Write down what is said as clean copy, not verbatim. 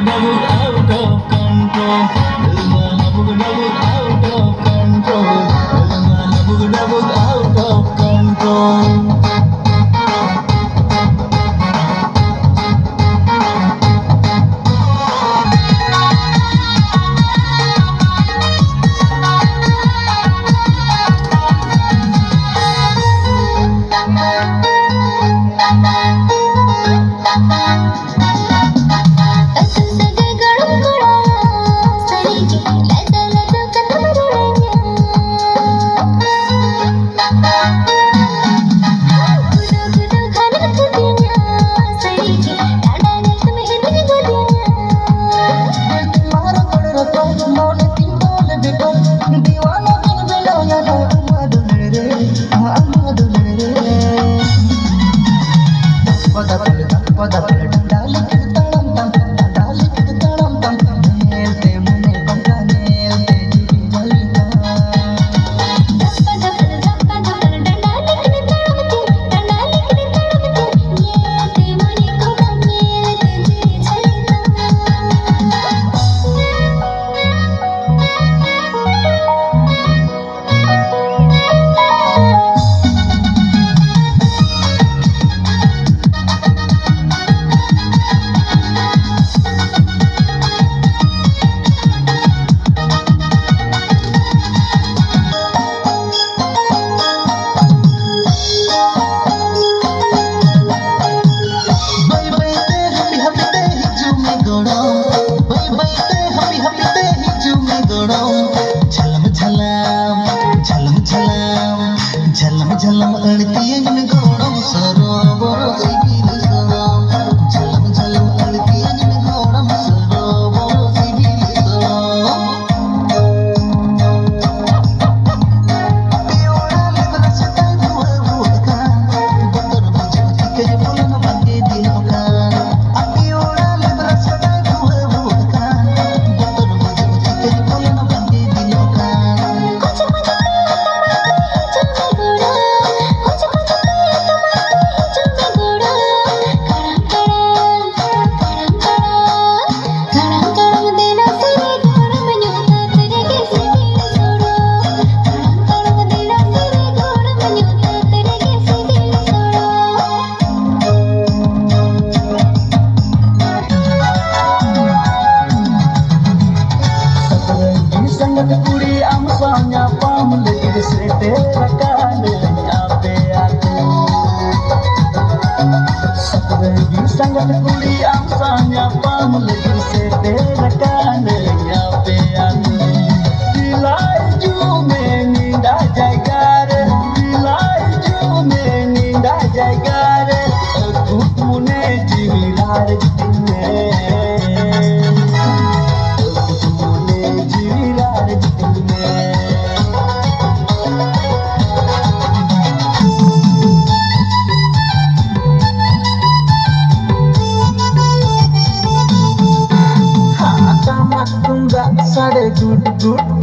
double out of control. Out of control. Double out of control. झलम अड़ती में घोड़ों सरोवर CIBIL सरोम झलम झलम अड़ती में घोड़ों सरोवर सिबिल सरोम पियोड़ा लगना सटाई बुआ बुआ का बतर बुझ के बोलन बाके दिनों का पियोड़ा लगना सटाई बुआ बुआ का बतर बुझ के बोलन बाके दिनों का कुड़ी आमसाnya pam lagi sete rakan ape aku Sakragi sangat kuड़ी आमसाnya pam lagi sete rakan ape aku Dilaju meninda jagar Dilaju meninda jagar aku pune jiwilar jitne Sade good good